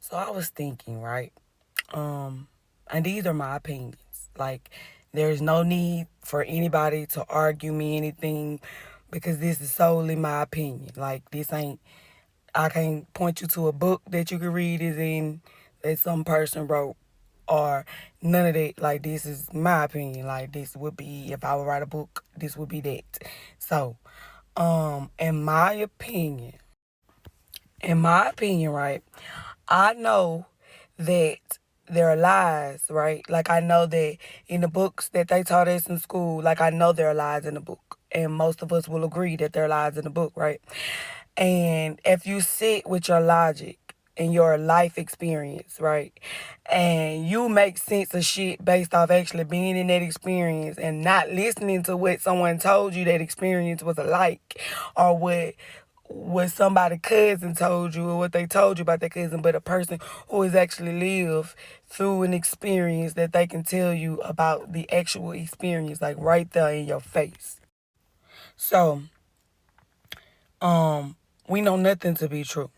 So I was thinking, right? And these are my opinions. Like, there's no need for anybody to argue me anything because this is solely my opinion. Like, I can't point you to a book that you can read is in that some person wrote or none of that. Like, this is my opinion. Like, this would be, if I would write a book, this would be that. So, in my opinion, right, I know that there are lies, right? Like, I know that in the books that they taught us in school, like, I know there are lies in the book. And most of us will agree that there are lies in the book, right? And if you sit with your logic and your life experience, right? And you make sense of shit based off actually being in that experience and not listening to what someone told you that experience was like or what somebody cousin told you or what they told you about their cousin, but a person who has actually lived through an experience that they can tell you about the actual experience, like right there in your face. So, we know nothing to be true,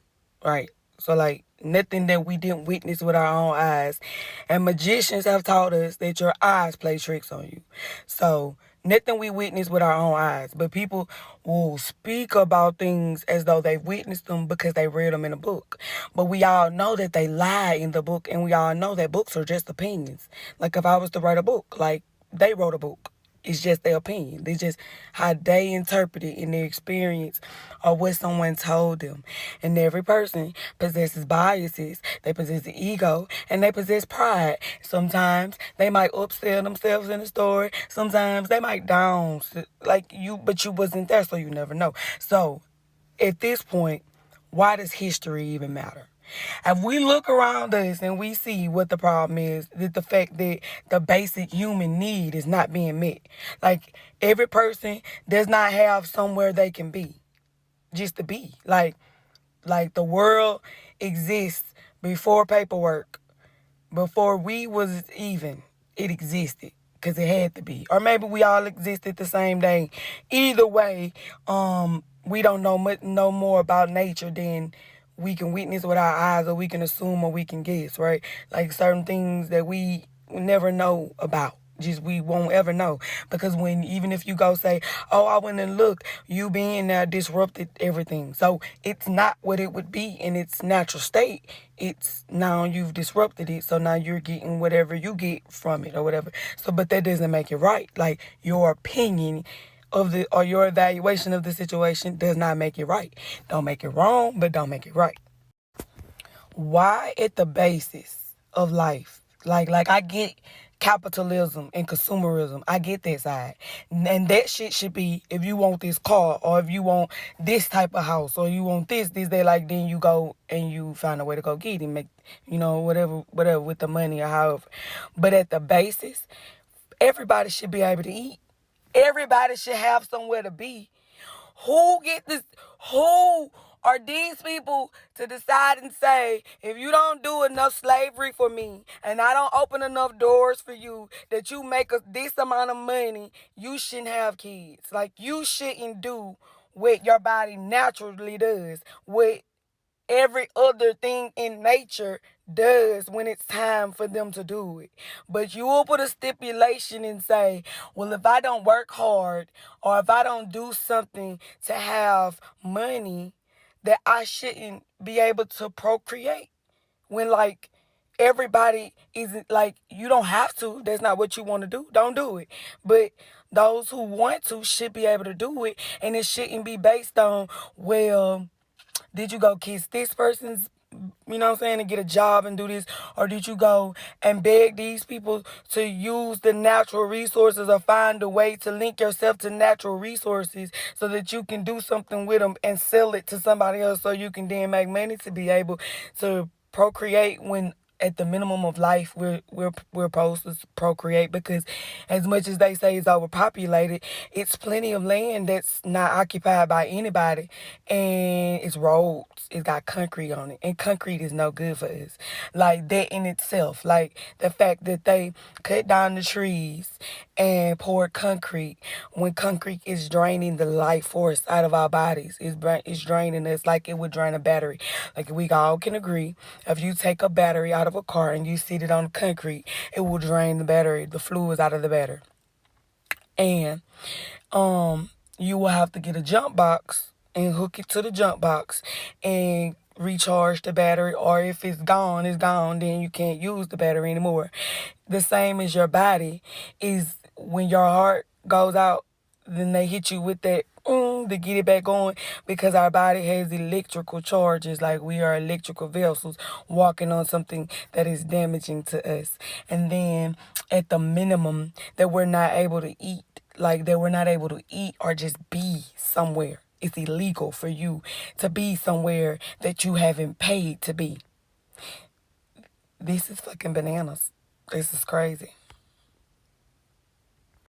right? So, like, nothing that we didn't witness with our own eyes. And magicians have taught us that your eyes play tricks on you. So, nothing we witness with our own eyes. But people will speak about things as though they've witnessed them because they read them in a book. But we all know that they lie in the book, and we all know that books are just opinions. Like, if I was to write a book, like, they wrote a book. It's just their opinion. It's just how they interpret it in their experience or what someone told them. And every person possesses biases. They possess the ego and they possess pride. Sometimes they might upsell themselves in a story. Sometimes they might down like you, but you wasn't there, so you never know. So at this point, why does history even matter? If we look around us and we see what the problem is, that the fact that the basic human need is not being met. Like, every person does not have somewhere they can be, just to be. Like the world exists before paperwork, before we was even, it existed. Cause it had to be, or maybe we all existed the same day. Either way, we don't know much, no more about nature than we can witness with our eyes, or we can assume, or we can guess, right? Like certain things that we never know about. Just we won't ever know. Because when even if you go say, oh, I went and looked, you being there disrupted everything. So it's not what it would be in its natural state. It's now you've disrupted it. So now you're getting whatever you get from it or whatever. So but that doesn't make it right. Like your opinion of the or your evaluation of the situation does not make it right. Don't make it wrong, but don't make it right. Why at the basis of life? Like I get capitalism and consumerism. I get that side. And that shit should be if you want this car or if you want this type of house or you want this, they like then you go and you find a way to go get it, make whatever with the money or however. But at the basis, everybody should be able to eat. Everybody should have somewhere to be. Who get this? Who are these people to decide and say, if you don't do enough slavery for me and I don't open enough doors for you that you make us this amount of money, you shouldn't have kids. Like you shouldn't do what your body naturally does, what every other thing in nature does when it's time for them to do it. But you will put a stipulation and say, well, if I don't work hard or if I don't do something to have money, that I shouldn't be able to procreate. When like everybody isn't like, you don't have to. That's not what you want to do. Don't do it. But those who want to should be able to do it. And it shouldn't be based on, well, did you go kiss this person's, and get a job and do this? Or did you go and beg these people to use the natural resources or find a way to link yourself to natural resources so that you can do something with them and sell it to somebody else so you can then make money to be able to procreate when at the minimum of life, we're supposed to procreate, because as much as they say it's overpopulated, it's plenty of land that's not occupied by anybody, and it's roads. It's got concrete on it, and concrete is no good for us. Like that in itself, like the fact that they cut down the trees and poured concrete when concrete is draining the life force out of our bodies. It's draining us like it would drain a battery. Like we all can agree, if you take a battery out of a car and you sit it on concrete, it will drain the battery, the fluids out of the battery. And you will have to get a jump box and hook it to the jump box and recharge the battery, or if it's gone, then you can't use the battery anymore. The same as your body is when your heart goes out, then they hit you with that to get it back going, because our body has electrical charges, like we are electrical vessels walking on something that is damaging to us. And then at the minimum that we're not able to eat, like that we're not able to eat or just be somewhere. It's illegal for you to be somewhere that you haven't paid to be. This is fucking bananas. This is crazy.